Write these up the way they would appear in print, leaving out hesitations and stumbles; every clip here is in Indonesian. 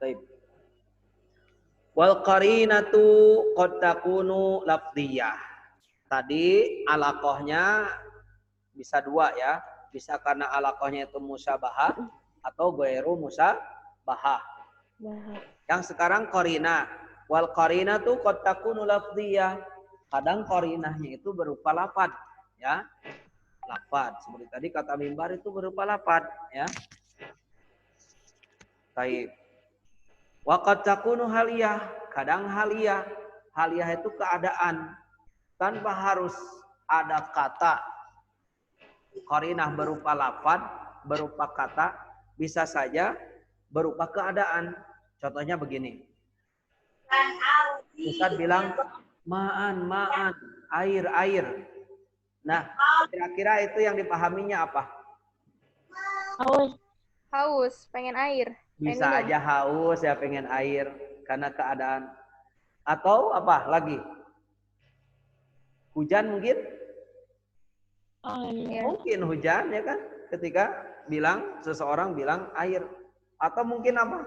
Baik. Wal qarinatu qad takunu lafdhiyah. Tadi alaqahnya bisa dua ya. Bisa karena alaqahnya itu musyabahah atau ghairu musyabahah. Yang sekarang qarina. Wal qarinatu qad takunu lafdhiyah. Kadang qarinahnya itu berupa lafad ya. Lafad seperti tadi kata mimbar itu berupa lafad ya. Baik. Waqad takunu haliyah, kadang haliyah. Haliyah itu keadaan tanpa harus ada kata qarinah berupa lafad, berupa kata, bisa saja berupa keadaan. Contohnya begini. Ustaz bilang ma'an, air. Nah, kira-kira itu yang dipahaminya apa? Haus, pengen air. Bisa aja haus ya, pengen air karena keadaan. Atau apa lagi? Hujan mungkin? Mungkin hujan ya kan? Ketika seseorang bilang air. Atau mungkin apa?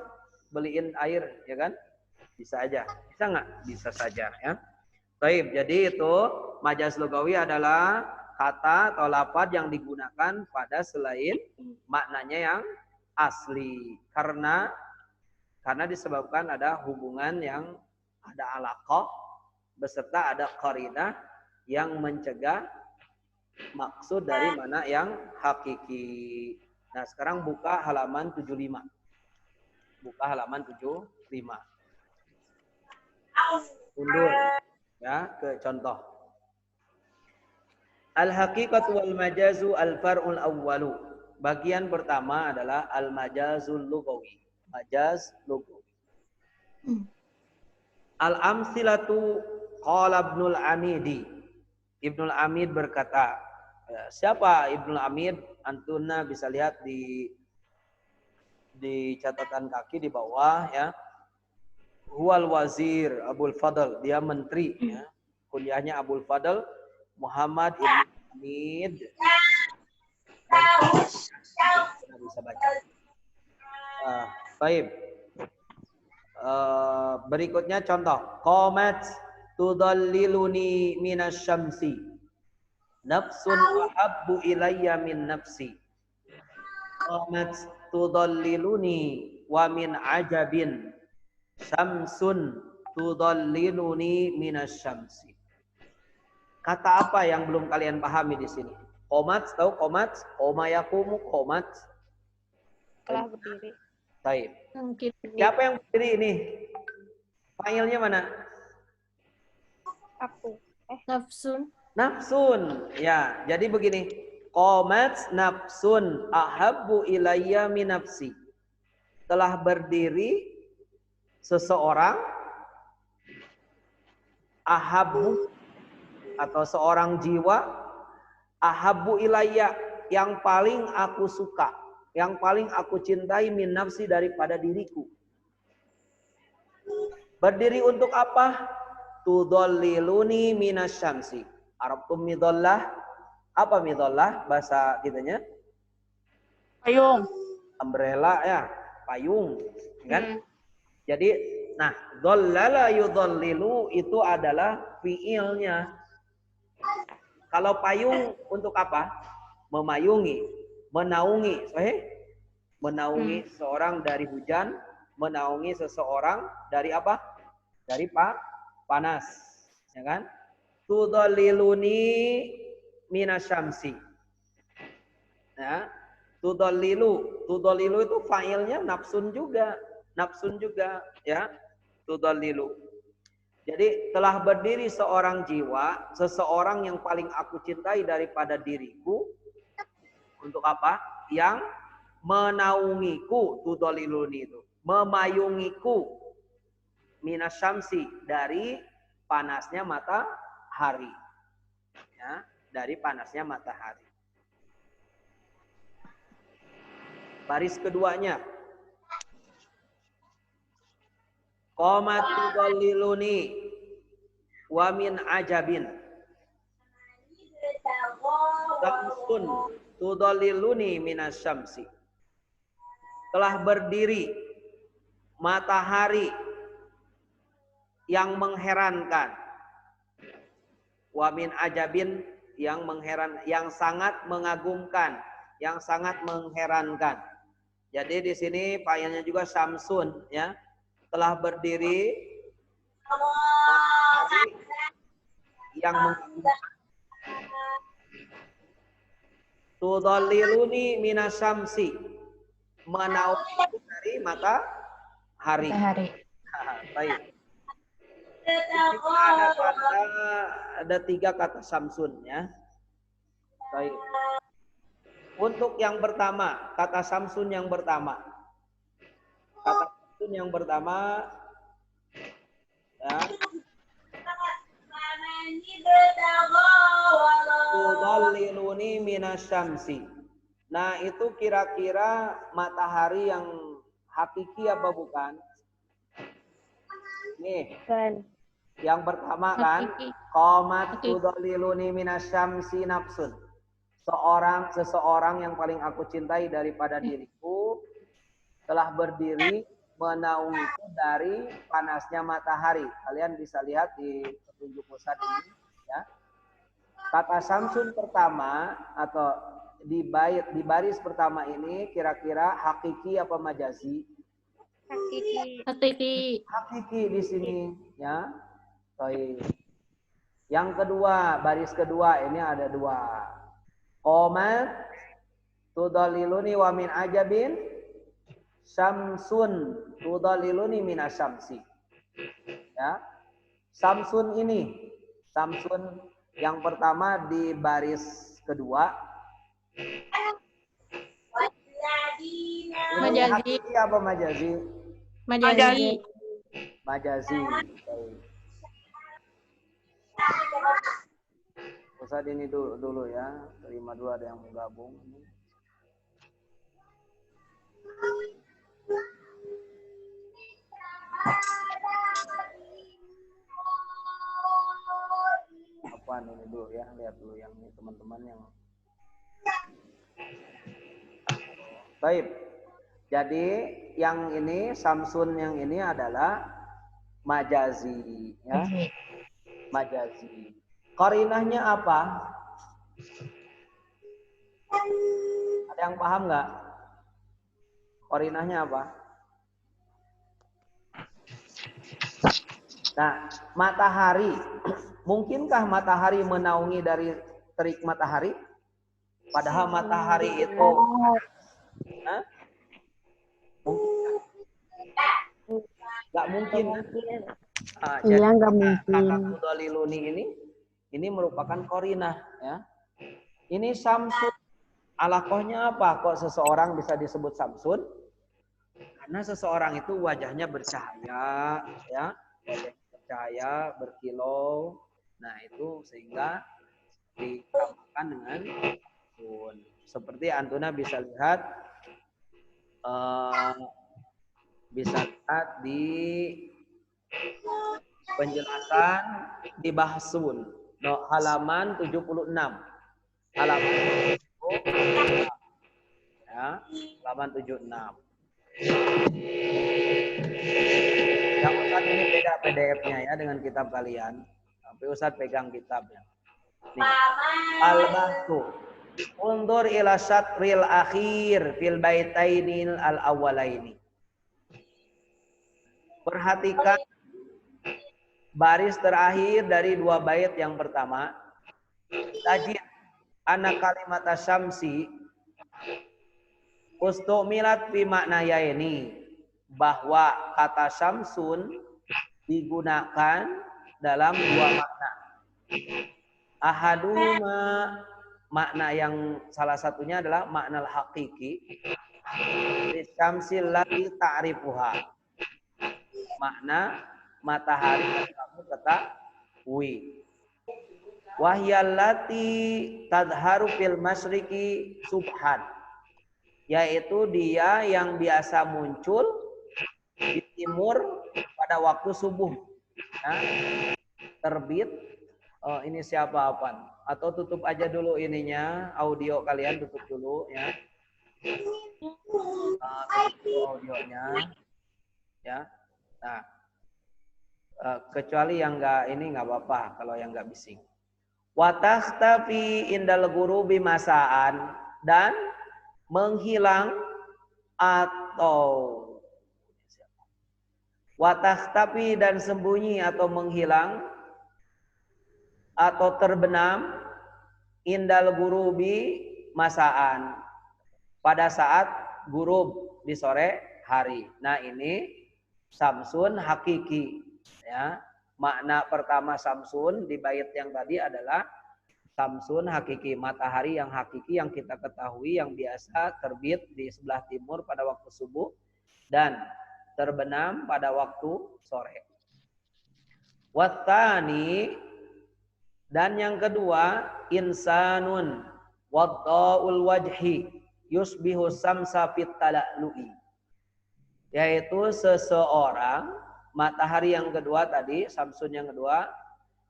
Beliin air ya kan? Bisa aja. Bisa nggak? Bisa saja ya. Baik, jadi itu majaz lugawi adalah kata atau lafaz yang digunakan pada selain maknanya yang asli. Karena disebabkan ada hubungan yang ada alaqah beserta ada qarinah yang mencegah maksud dari mana yang hakiki. Nah, sekarang buka halaman 75. Buka halaman 75. Undur ya ke contoh. Al-haqiqatu wal majazu al-far'ul awwalu. Bagian pertama adalah al-majazul lughawi. Majaz lughawi. Al-amsilatu qala Ibnul Amidi. Ibnul Amid berkata, siapa Ibnul Amid? Antuna bisa lihat di catatan kaki di bawah ya. Huwal wazir Abul Fadl, dia menteri ya. Kuliahnya Abul Fadl Muhammad Ibn Hamid. Bisa baca. Baik. Berikutnya contoh. Qamat tudalliluni minasyamsi. Nafsun ahabbu ilayya min nafsi. Qamat tudalliluni wa min ajabin. Syamsun tudalliluni minasyamsi. Kata apa yang belum kalian pahami di sini? Qomat, tahu qomat? Qoma yaqumu qomat. Telah berdiri. Baik. Siapa yang berdiri ini? Fa'ilnya mana? Aku. Nafsun. Nafsun. Ya, jadi begini. Qomat nafsun ahabbu ilayya min nafsi. Telah berdiri seseorang ahabbu atau seorang jiwa ahabbu ilayya yang paling aku suka, yang paling aku cintai min nafsi daripada diriku. Berdiri untuk apa? Tudalliluni minasyamsi. Arabtum midallah? Apa midallah bahasa kitanya? Payung. Umbrella ya, payung, kan? Jadi, nah, dhallala yudhallilu itu adalah fiilnya. Kalau payung untuk apa? Memayungi, menaungi, menaungi seseorang dari hujan, menaungi seseorang dari apa? Dari panas, ya kan? Tudalliluni minasyamsi. Ya, tudallilu itu fa'ilnya nafsun juga ya, tudallilu. Jadi telah berdiri seorang jiwa, seseorang yang paling aku cintai daripada diriku. Untuk apa? Yang menaungiku, tudalliluni itu, memayungiku minasyamsi dari panasnya matahari. Ya, dari panasnya matahari. Baris keduanya. Qamat tudalliluni wa min ajabin. Samsun tudalliluni minasyamsi. Telah berdiri matahari yang mengherankan. Wa min ajabin, yang yang sangat mengagumkan, yang sangat mengherankan. Jadi di sini payanya juga Samsun ya, telah berdiri matahari yang mengagumkan. Tudalliluni minasyamsi, menaungi dari matahari. Baik. Ada 3 kata Samsun ya. Baik. Untuk yang pertama, kata Samsun yang pertama. Kata Samsun yang pertama ya. Tudalliluni minasyamsi. Nah, itu kira-kira matahari yang hakiki apa bukan? Nih. Yang pertama kan, qamat tudalliluni minasyamsi nafsun. Seseorang yang paling aku cintai daripada diriku telah berdiri menaungiku dari panasnya matahari. Kalian bisa lihat di petunjuk pusat ini ya. Kata Samsun pertama atau di baris pertama ini kira-kira hakiki apa majazi? Hakiki di sini ya. Baik. Yang kedua, baris kedua ini ada 2. Qamat tudalliluni wa min ajabin syamsun tudalliluni minasyamsi. Ya. Samsun ini, Samsun yang pertama di baris kedua. Majazi. Apa majazi? Majazi. Majazi. Pusat ini dulu ya, terima dulu ada yang mau gabung. Apaan ini dulu ya, lihat dulu yang ini teman-teman yang. Baik. Jadi yang ini Samsun yang ini adalah majazi ya. Majazi. Qarinahnya apa? Ada yang paham nggak? Qarinahnya apa? Nah, matahari. Mungkinkah matahari menaungi dari terik matahari? Padahal matahari itu nggak mungkin. Iya, nggak mungkin. Kata tudalliluni ini merupakan qarinah ya. Ini Samsun. Alakohnya apa? Kok seseorang bisa disebut Samsun? Karena seseorang itu wajahnya bercahaya ya, wajahnya bercahaya, berkilau. Nah, itu sehingga ditambahkan dengan Samsun. Seperti antuna bisa lihat di penjelasan di Bahsun halaman 76. Halaman 76. Ya, halaman 76. Yang Ustaz ini beda PDF-nya ya dengan kitab kalian. Tapi Ustaz pegang kitabnya. Nih. Al-Bahtu. Undur ila syatril akhir fil baitainil al-awwalaini. Perhatikan baris terakhir dari 2 bait yang pertama. Tajid anak kalimat syamsi ustumilat fi maknaya ini, bahwa kata Samsun digunakan dalam 2 makna. Ahaduma, makna yang salah satunya adalah makna hakiki. Syamsil lati ta'rifuha. Makna matahari yang kamu ketahui. Wahyallati tadharu fil masyriqi subhan. Yaitu dia yang biasa muncul di timur pada waktu subuh. Nah, terbit. Oh, ini siapa apaan? Atau tutup aja dulu ininya, audio kalian tutup dulu ya. Tutup dulu audionya. ya. Nah, kecuali yang nggak apa-apa kalau yang nggak bising. Watakhtafi indal ghurubi masaan, dan menghilang atau watakhtafi dan sembunyi atau menghilang atau terbenam indal ghurubi masaan, pada saat ghurub di sore hari. Nah, ini samsun hakiki, ya. Makna pertama samsun di bait yang tadi adalah samsun hakiki, matahari yang hakiki yang kita ketahui yang biasa terbit di sebelah timur pada waktu subuh dan terbenam pada waktu sore. Wattani, dan yang kedua, insanun wadda'ul wajhi yusbihu samsa fit tala'lu'i, yaitu seseorang. Matahari yang kedua tadi, samsun yang kedua,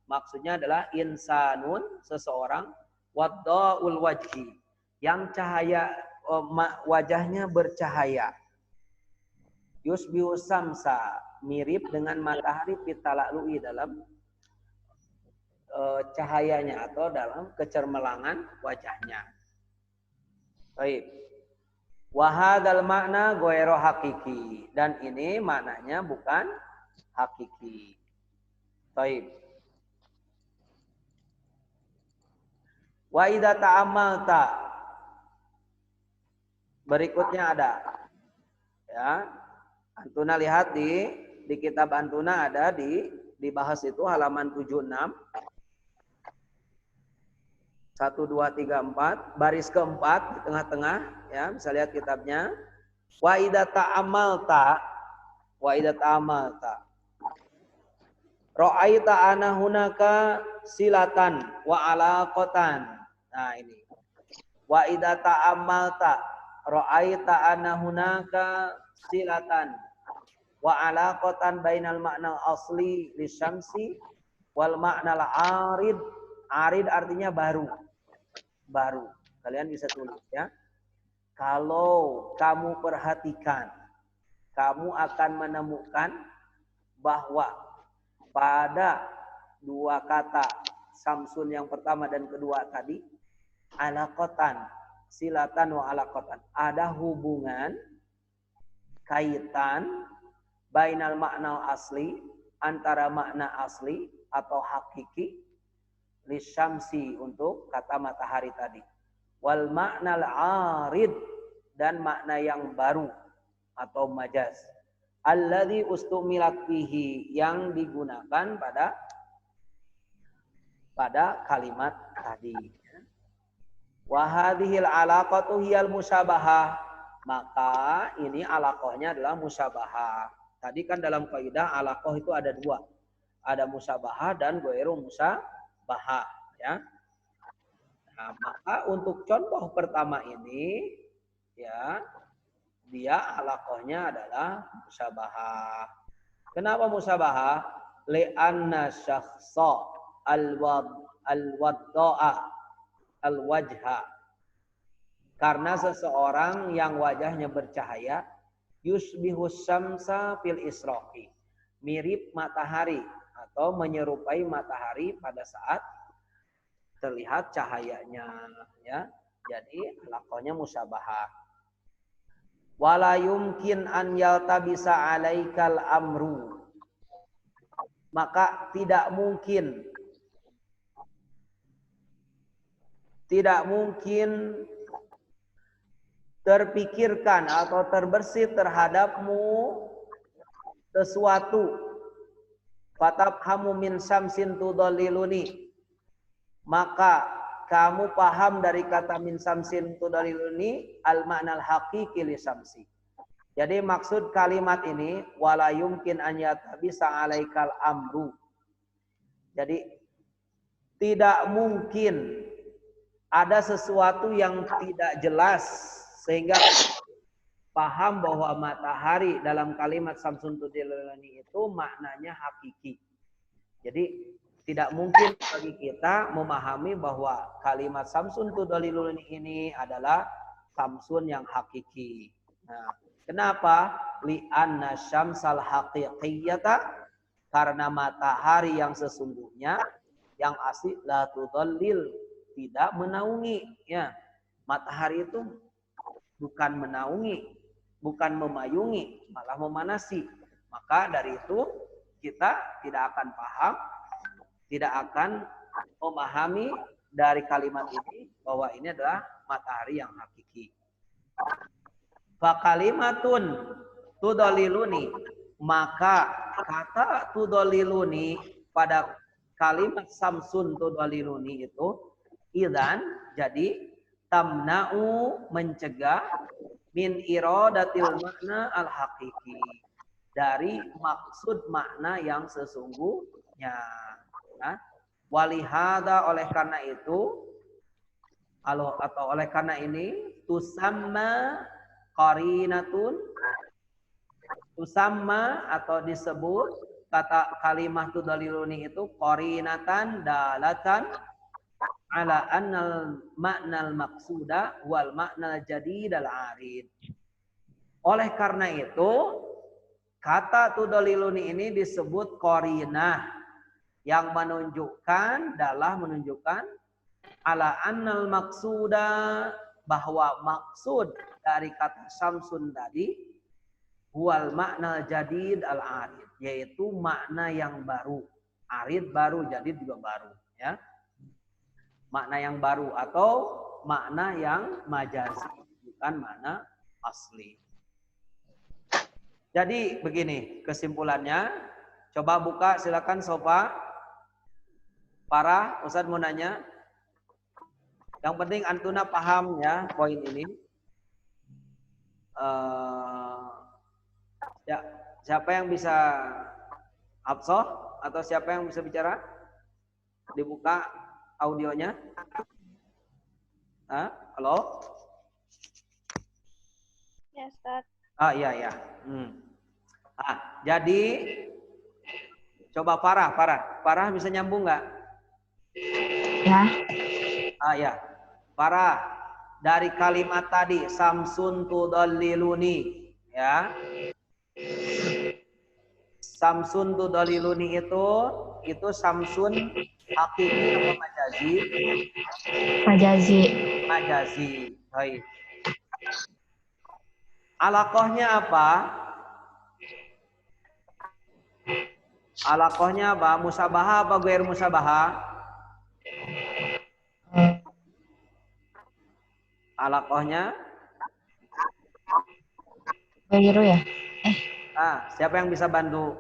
maksudnya adalah insanun, seseorang, wadda'ul wajhi, yang cahaya wajahnya bercahaya, yusbihu samsa, mirip dengan matahari fitala'lu'i, dalam cahayanya atau dalam kecermelangan wajahnya. Baik. Wahadal makna goero hakiki, dan ini maknanya bukan hakiki. Baik. Wa idza ta'ammalta, berikutnya ada, ya. Antuna lihat di kitab Antuna ada dibahas itu halaman 76. 1, 2, 3, 4, baris keempat di tengah-tengah, ya, bisa lihat kitabnya. Wa idza ta'ammalta, ra'aita ana hunaka silatan wa alaqatan. Nah, ini. Wa idza ta'ammalta, ra'aita ana hunaka silatan wa alaqatan bainal ma'na asli lisyamsi wal ma'na al-arid. Arid artinya baru. Kalian bisa tulis, ya. Kalau kamu perhatikan, kamu akan menemukan bahwa pada dua kata samsun yang pertama dan kedua tadi, alaqatan, silatan wa alaqatan, ada hubungan, kaitan bainal makna asli, antara makna asli atau hakiki, lisyamsi, untuk kata matahari tadi, wal maknal arid, dan makna yang baru atau majaz, alladzi ustumilat bihi, yang digunakan pada kalimat tadi. Wa hadhil alaqatu hiyal musyabahah, maka ini alaqahnya adalah musyabahah. Tadi kan dalam kaidah alaqah itu ada dua, ada musyabahah dan ghairu musyabahah, ya. Nah, maka untuk contoh pertama ini, ya, dia alaqahnya adalah musyabahah. Kenapa musyabahah? Li'anna syakhsa al-wadda'a al-wajha, karena seseorang yang wajahnya bercahaya, yusbihu syamsa fil israqi, mirip matahari atau menyerupai matahari pada saat terlihat cahayanya, ya. Jadi alaqahnya musyabahah. Wala yumkin an yaltabisa alaikal amru, maka tidak mungkin terpikirkan atau terbersit terhadapmu sesuatu, fatafhamu min samsin tudalliluni, maka kamu paham dari kata min samsin tudalliluni al ma'nal haqiqi li samsi. Jadi maksud kalimat ini wala yumkin an yatabisa alaikal amru. Jadi tidak mungkin ada sesuatu yang tidak jelas sehingga paham bahwa matahari dalam kalimat samsun tudalliluni itu maknanya hakiki. Jadi tidak mungkin bagi kita memahami bahwa kalimat samsun tudalliluni ini adalah samsun yang hakiki. Nah, Kenapa? Li'anna syamsal haqiqiyata, karena matahari yang sesungguhnya yang asli la tudallil, tidak menaungi, ya. Matahari itu bukan menaungi, bukan memayungi, malah memanasi. Maka dari itu kita tidak akan paham, tidak akan memahami dari kalimat ini bahwa ini adalah matahari yang hakiki. Fa kalimatun tudalliluni, maka kata tudalliluni pada kalimat samsun tudalliluni itu idzan, jadi tamna'u, mencegah, min iradatil makna al hakiki, dari maksud makna yang sesungguhnya. Nah, walihada, oleh karena itu atau oleh karena ini tusamma qarinatun, tusamma atau disebut kata kalimah tudalliluni itu qarinatan dalatan ala annal ma'nal maqsuda wal ma'nal jadid al arid. Oleh karena itu kata tudalliluni ini disebut qarinah yang menunjukkan ala annal maqsuda, bahwa maksud dari kata samsun tadi wal makna jadid al arid, yaitu makna yang baru. Arid baru, jadid juga baru, ya. Makna yang baru atau makna yang majazi, bukan makna asli. Jadi begini kesimpulannya. Coba buka silakan Sofa. Para Ustaz mau nanya. Yang penting antuna paham ya poin ini. Ya, siapa yang bisa absoh atau siapa yang bisa bicara? Dibuka audionya. Halo? Ya, Ustaz. Iya. Jadi coba Farah bisa nyambung nggak? Ya. Ya. Farah, dari kalimat tadi samsun tudalliluni, ya. Samsun tudalliluni itu samsun hakiki apa majazi? Majazi. Baik. Alaqahnya apa? Musabahah apa ghair musabahah? Alaqahnya? Gairu ya? Siapa yang bisa bantu?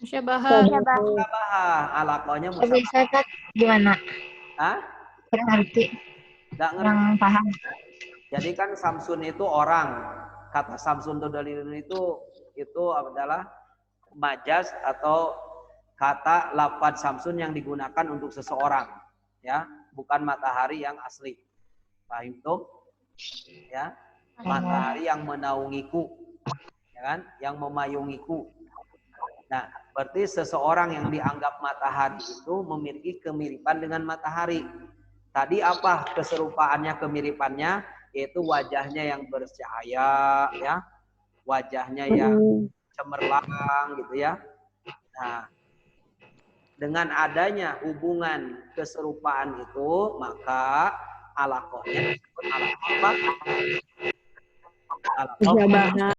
Musyabahah. Musabahah. Alaqahnya musabahah. Bisa kan gimana? Berarti Nggak ngerti. yang paham. Jadi kan samsun itu orang. Kata samsun tudalliluni itu adalah majaz atau kata lafaz samsun yang digunakan untuk seseorang, ya, bukan matahari yang asli. Paham tuh? Ya, matahari yang menaungiku, ya kan, yang memayungiku. Nah, berarti seseorang yang dianggap matahari itu memiliki kemiripan dengan matahari. Tadi apa keserupaannya, kemiripannya? Yaitu wajahnya yang bercahaya, ya, wajahnya yang cemerlang, gitu ya. Nah, dengan adanya hubungan keserupaan itu, maka alaqahnya disebut alaqah apa? Alaqah